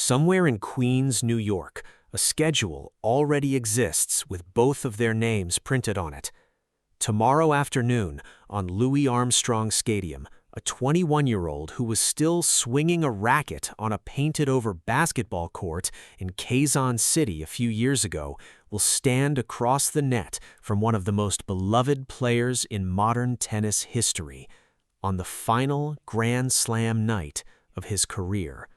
Somewhere in Queens, New York, a schedule already exists with both of their names printed on it. Tomorrow afternoon, on Louis Armstrong Stadium, a 21-year-old who was still swinging a racket on a painted-over basketball court in Quezon City a few years ago will stand across the net from one of the most beloved players in modern tennis history on the final Grand Slam night of his career.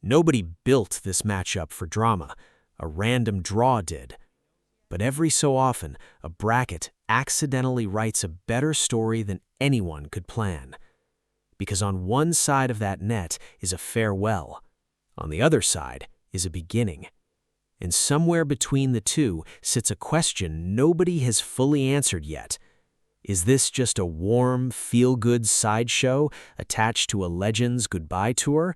Nobody built this matchup for drama. A random draw did. But every so often, a bracket accidentally writes a better story than anyone could plan. Because on one side of that net is a farewell. On the other side is a beginning. And somewhere between the two sits a question nobody has fully answered yet. Is this just a warm, feel-good sideshow attached to a Legends goodbye tour?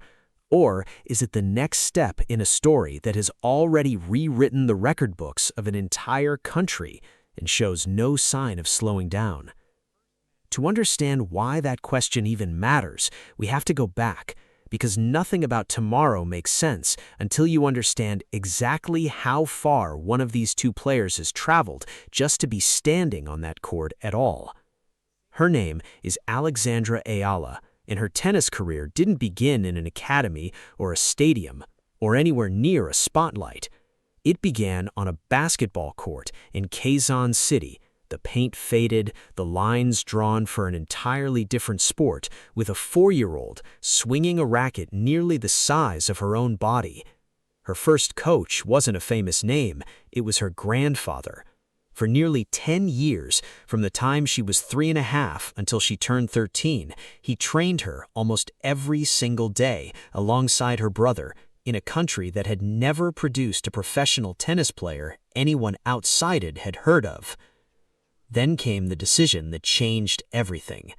Or is it the next step in a story that has already rewritten the record books of an entire country and shows no sign of slowing down? To understand why that question even matters, we have to go back, because nothing about tomorrow makes sense until you understand exactly how far one of these two players has traveled just to be standing on that court at all. Her name is Alexandra Eala, and her tennis career didn't begin in an academy or a stadium or anywhere near a spotlight. It began on a basketball court in Quezon City, the paint faded, the lines drawn for an entirely different sport, with a 4-year-old swinging a racket nearly the size of her own body. Her first coach wasn't a famous name, it was her grandfather. For nearly 10 years, from the time she was 3.5 until she turned 13, he trained her almost every single day alongside her brother in a country that had never produced a professional tennis player anyone outside it had heard of. Then came the decision that changed everything.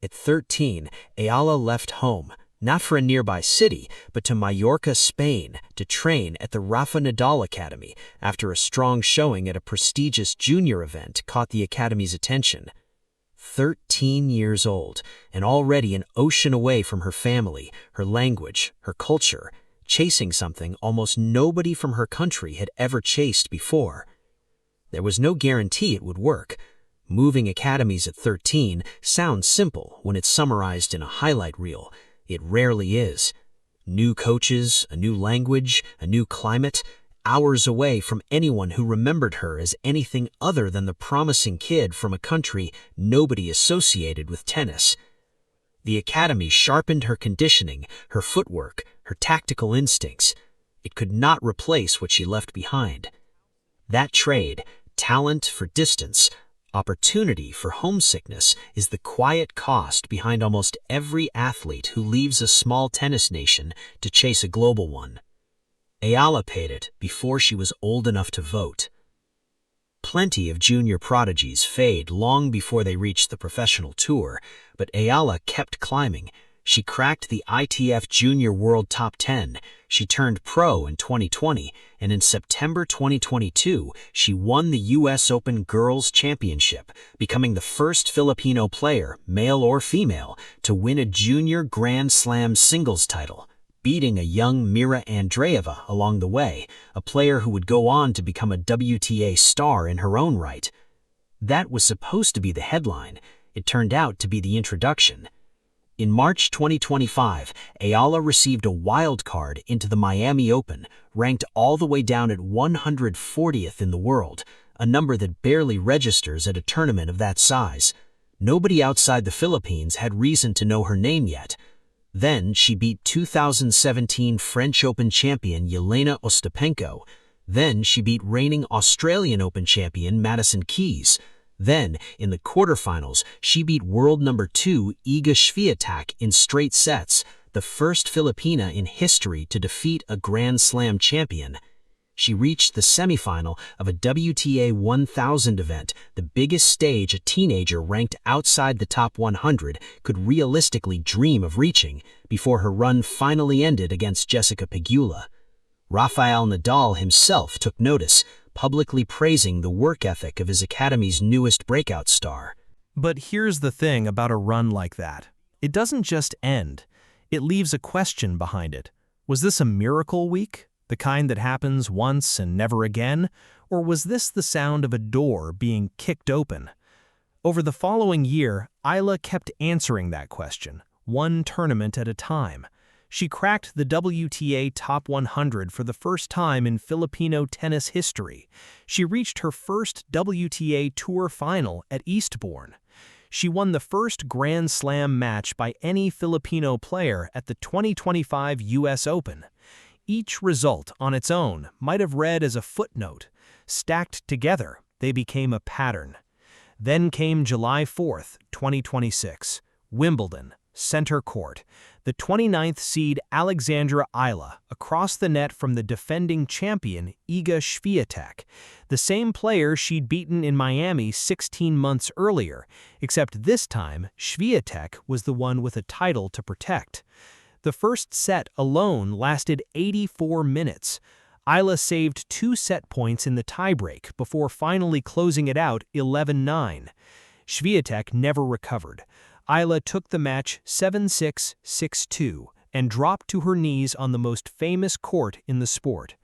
At 13, Eala left home, not for a nearby city, but to Mallorca, Spain, to train at the Rafa Nadal Academy after a strong showing at a prestigious junior event caught the academy's attention. 13 years old, and already an ocean away from her family, her language, her culture, chasing something almost nobody from her country had ever chased before. There was no guarantee it would work. Moving academies at 13 sounds simple when it's summarized in a highlight reel. It rarely is. New coaches, a new language, a new climate, hours away from anyone who remembered her as anything other than the promising kid from a country nobody associated with tennis. The academy sharpened her conditioning, her footwork, her tactical instincts. It could not replace what she left behind. That trade, talent for distance, opportunity for homesickness, is the quiet cost behind almost every athlete who leaves a small tennis nation to chase a global one. Eala paid it before she was old enough to vote. Plenty of junior prodigies fade long before they reach the professional tour, but Eala kept climbing. She cracked the ITF Junior World Top 10, she turned pro in 2020, and in September 2022, she won the U.S. Open Girls Championship, becoming the first Filipino player, male or female, to win a junior Grand Slam singles title, beating a young Mira Andreeva along the way, a player who would go on to become a WTA star in her own right. That was supposed to be the headline. It turned out to be the introduction. In March 2025, Eala received a wild card into the Miami Open, ranked all the way down at 140th in the world, a number that barely registers at a tournament of that size. Nobody outside the Philippines had reason to know her name yet. Then she beat 2017 French Open champion Jelena Ostapenko. Then she beat reigning Australian Open champion Madison Keys. Then, in the quarterfinals, she beat world number 2 Iga Swiatek in straight sets, the first Filipina in history to defeat a Grand Slam champion. She reached the semifinal of a WTA 1000 event, the biggest stage a teenager ranked outside the top 100 could realistically dream of reaching, before her run finally ended against Jessica Pegula. Rafael Nadal himself took notice, publicly praising the work ethic of his academy's newest breakout star. But here's the thing about a run like that. It doesn't just end. It leaves a question behind it. Was this a miracle week, the kind that happens once and never again, or was this the sound of a door being kicked open? Over the following year, Eala kept answering that question, one tournament at a time. She cracked the WTA Top 100 for the first time in Filipino tennis history. She reached her first WTA Tour final at Eastbourne. She won the first Grand Slam match by any Filipino player at the 2025 U.S. Open. Each result on its own might have read as a footnote. Stacked together, they became a pattern. Then came July 4, 2026, Wimbledon, center court. The 29th seed Alexandra Eala across the net from the defending champion Iga Świątek, the same player she'd beaten in Miami 16 months earlier, except this time Świątek was the one with a title to protect. The first set alone lasted 84 minutes. Eala saved 2 set points in the tiebreak before finally closing it out 11-9. Świątek never recovered. Eala took the match 7-6, 6-2 and dropped to her knees on the most famous court in the sport.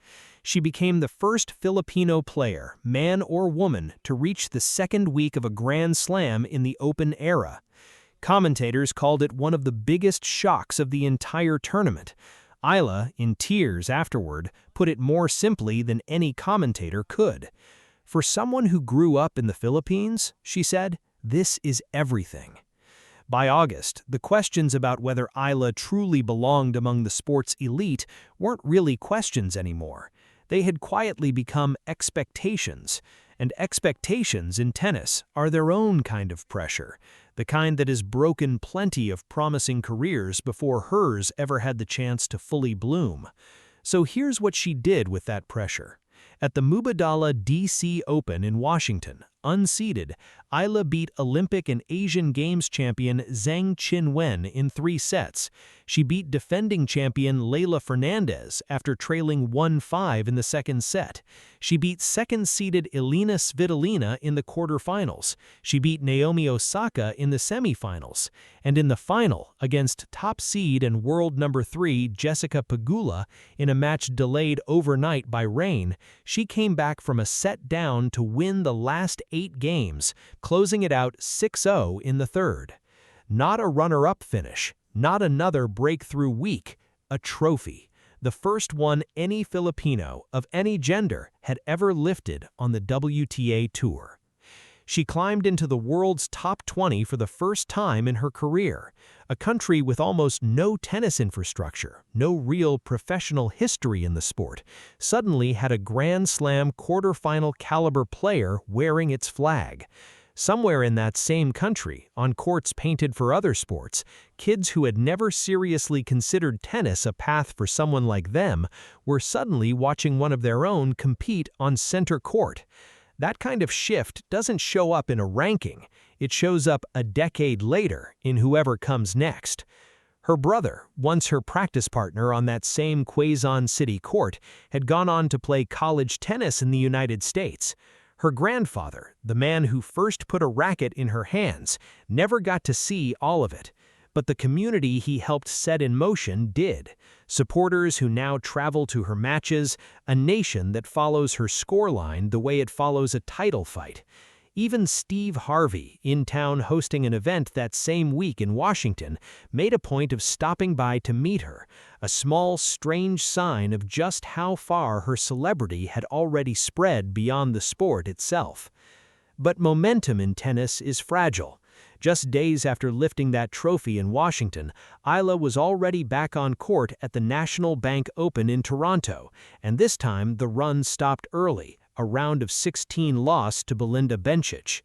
She became the first Filipino player, man or woman, to reach the second week of a Grand Slam in the Open era. Commentators called it one of the biggest shocks of the entire tournament. Eala, in tears afterward, put it more simply than any commentator could. "For someone who grew up in the Philippines," she said, "this is everything." By August, the questions about whether Eala truly belonged among the sport's elite weren't really questions anymore. They had quietly become expectations, and expectations in tennis are their own kind of pressure, the kind that has broken plenty of promising careers before hers ever had the chance to fully bloom. So here's what she did with that pressure. At the Mubadala DC Open in Washington, unseeded, Eala beat Olympic and Asian Games champion Zheng Qinwen in 3 sets. She beat defending champion Leylah Fernandez after trailing 1-5 in the second set. She beat second-seeded Elina Svitolina in the quarterfinals. She beat Naomi Osaka in the semifinals. And in the final, against top seed and world number 3 Jessica Pegula in a match delayed overnight by rain, she came back from a set down to win the last 8 games, closing it out 6-0 in the third. Not a runner-up finish, not another breakthrough week, a trophy, the first one any Filipino of any gender had ever lifted on the WTA Tour. She climbed into the world's top 20 for the first time in her career. A country with almost no tennis infrastructure, no real professional history in the sport, suddenly had a Grand Slam quarterfinal caliber player wearing its flag. Somewhere in that same country, on courts painted for other sports, kids who had never seriously considered tennis a path for someone like them were suddenly watching one of their own compete on center court. That kind of shift doesn't show up in a ranking. It shows up a decade later in whoever comes next. Her brother, once her practice partner on that same Quezon City court, had gone on to play college tennis in the United States. Her grandfather, the man who first put a racket in her hands, never got to see all of it. But the community he helped set in motion did. Supporters who now travel to her matches, a nation that follows her scoreline the way it follows a title fight. Even Steve Harvey, in town hosting an event that same week in Washington, made a point of stopping by to meet her, a small, strange sign of just how far her celebrity had already spread beyond the sport itself. But momentum in tennis is fragile. Just days after lifting that trophy in Washington, Eala was already back on court at the National Bank Open in Toronto, and this time the run stopped early, a round of 16 loss to Belinda Bencic.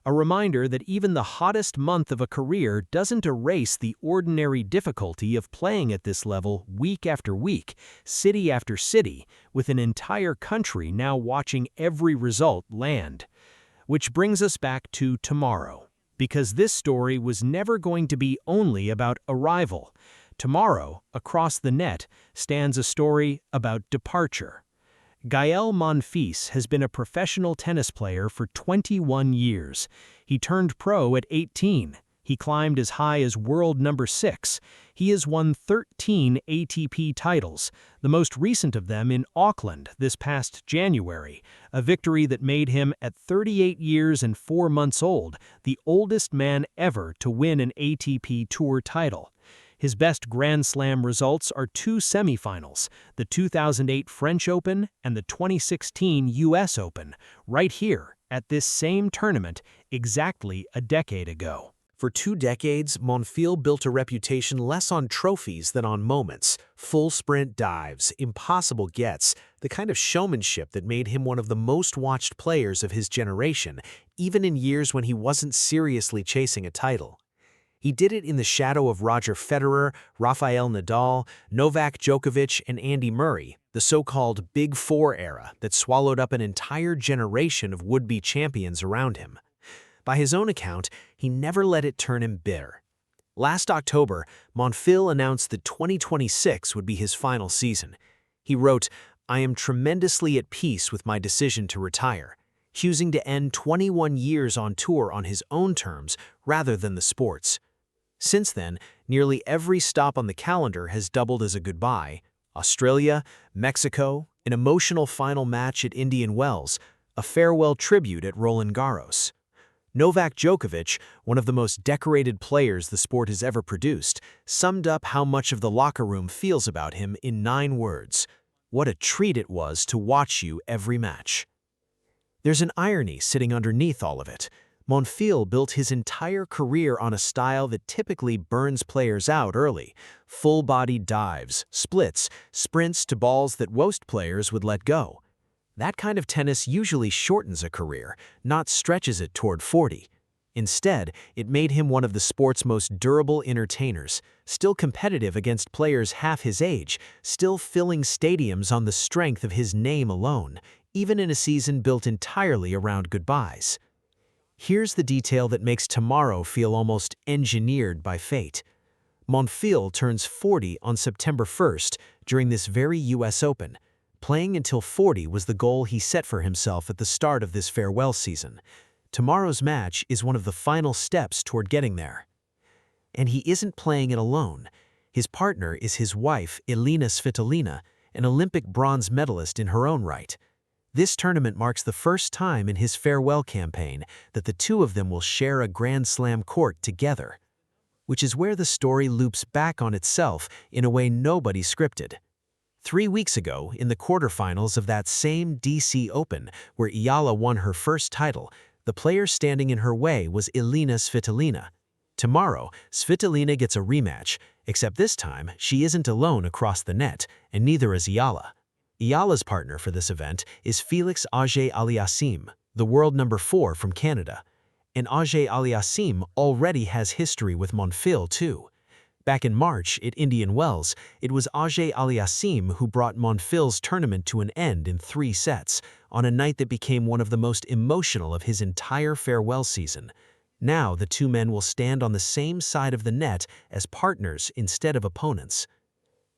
A reminder that even the hottest month of a career doesn't erase the ordinary difficulty of playing at this level week after week, city after city, with an entire country now watching every result land. Which brings us back to tomorrow. Because this story was never going to be only about arrival. Tomorrow, across the net, stands a story about departure. Gaël Monfils has been a professional tennis player for 21 years. He turned pro at 18. He climbed as high as world number 6. He has won 13 ATP titles, the most recent of them in Auckland this past January, a victory that made him, at 38 years and 4 months old, the oldest man ever to win an ATP Tour title. His best Grand Slam results are 2 semifinals, the 2008 French Open and the 2016 US Open, right here at this same tournament exactly a decade ago. For 2 decades, Monfils built a reputation less on trophies than on moments, full sprint dives, impossible gets, the kind of showmanship that made him one of the most watched players of his generation, even in years when he wasn't seriously chasing a title. He did it in the shadow of Roger Federer, Rafael Nadal, Novak Djokovic, and Andy Murray, the so-called Big Four era that swallowed up an entire generation of would-be champions around him. By his own account, he never let it turn him bitter. Last October, Monfils announced that 2026 would be his final season. He wrote, "I am tremendously at peace with my decision to retire," choosing to end 21 years on tour on his own terms rather than the sport's. Since then, nearly every stop on the calendar has doubled as a goodbye: Australia, Mexico, an emotional final match at Indian Wells, a farewell tribute at Roland Garros. Novak Djokovic, one of the most decorated players the sport has ever produced, summed up how much of the locker room feels about him in 9 words: "What a treat it was to watch you every match." There's an irony sitting underneath all of it. Monfils built his entire career on a style that typically burns players out early: full-bodied dives, splits, sprints to balls that most players would let go. That kind of tennis usually shortens a career, not stretches it toward 40. Instead, it made him one of the sport's most durable entertainers, still competitive against players half his age, still filling stadiums on the strength of his name alone, even in a season built entirely around goodbyes. Here's the detail that makes tomorrow feel almost engineered by fate. Monfils turns 40 on September 1st during this very US Open. Playing until 40 was the goal he set for himself at the start of this farewell season. Tomorrow's match is one of the final steps toward getting there. And he isn't playing it alone. His partner is his wife, Elina Svitolina, an Olympic bronze medalist in her own right. This tournament marks the first time in his farewell campaign that the two of them will share a Grand Slam court together, which is where the story loops back on itself in a way nobody scripted. 3 weeks ago, in the quarterfinals of that same DC Open, where Eala won her first title, the player standing in her way was Elina Svitolina. Tomorrow, Svitolina gets a rematch, except this time she isn't alone across the net, and neither is Eala. Eala's partner for this event is Felix Auger-Aliassime, the world number 4 from Canada. And Auger-Aliassime already has history with Monfils too. Back in March at Indian Wells, it was Auger-Aliassime who brought Monfils' tournament to an end in 3 sets, on a night that became one of the most emotional of his entire farewell season. Now the two men will stand on the same side of the net as partners instead of opponents.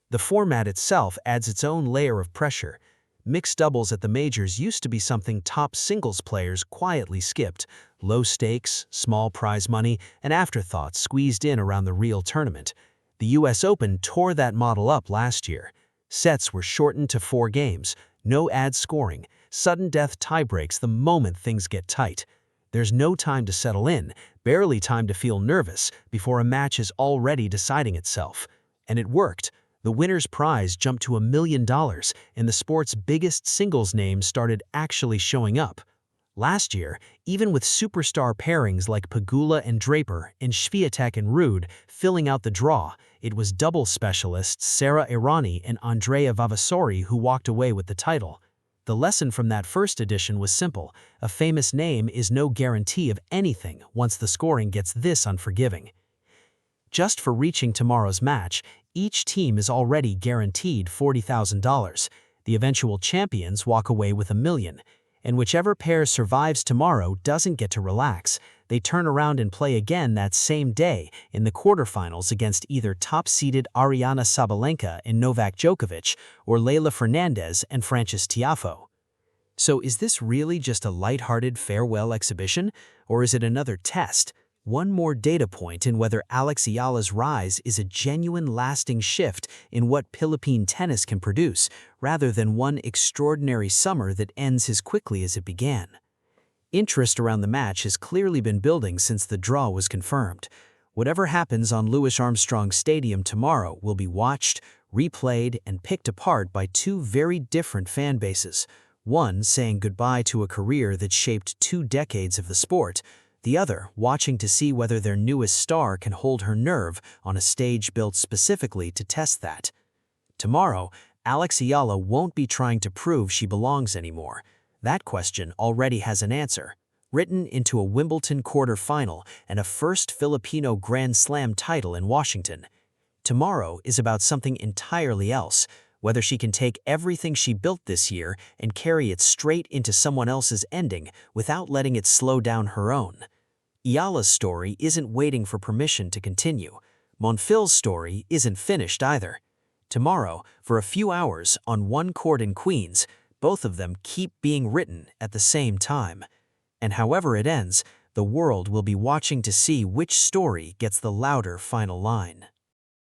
The format itself adds its own layer of pressure. Mixed doubles at the majors used to be something top singles players quietly skipped: low stakes, small prize money, and afterthoughts squeezed in around the real tournament. The US Open tore that model up last year. Sets were shortened to 4 games, no ad scoring, sudden death tiebreaks the moment things get tight. There's no time to settle in, barely time to feel nervous before a match is already deciding itself. And it worked. The winner's prize jumped to $1 million, and the sport's biggest singles names started actually showing up. Last year, even with superstar pairings like Pegula and Draper and Swiatek and Ruud filling out the draw, it was doubles specialists Sara Errani and Andrea Vavasori who walked away with the title. The lesson from that first edition was simple: a famous name is no guarantee of anything once the scoring gets this unforgiving. Just for reaching tomorrow's match, each team is already guaranteed $40,000. The eventual champions walk away with $1 million. And whichever pair survives tomorrow doesn't get to relax. They turn around and play again that same day in the quarterfinals against either top-seeded Ariana Sabalenka and Novak Djokovic or Leylah Fernandez and Frances Tiafoe. So is this really just a lighthearted farewell exhibition, or is it another test? One more data point in whether Eala's rise is a genuine lasting shift in what Philippine tennis can produce, rather than one extraordinary summer that ends as quickly as it began. Interest around the match has clearly been building since the draw was confirmed. Whatever happens on Louis Armstrong Stadium tomorrow will be watched, replayed, and picked apart by two very different fan bases. One saying goodbye to a career that shaped 2 decades of the sport, the other watching to see whether their newest star can hold her nerve on a stage built specifically to test that. Tomorrow, Eala won't be trying to prove she belongs anymore. That question already has an answer. Written into a Wimbledon quarter-final and a first Filipino Grand Slam title in Washington. Tomorrow is about something entirely else, whether she can take everything she built this year and carry it straight into someone else's ending without letting it slow down her own. Eala's story isn't waiting for permission to continue. Monfils' story isn't finished either. Tomorrow, for a few hours on one court in Queens, both of them keep being written at the same time. And however it ends, the world will be watching to see which story gets the louder final line.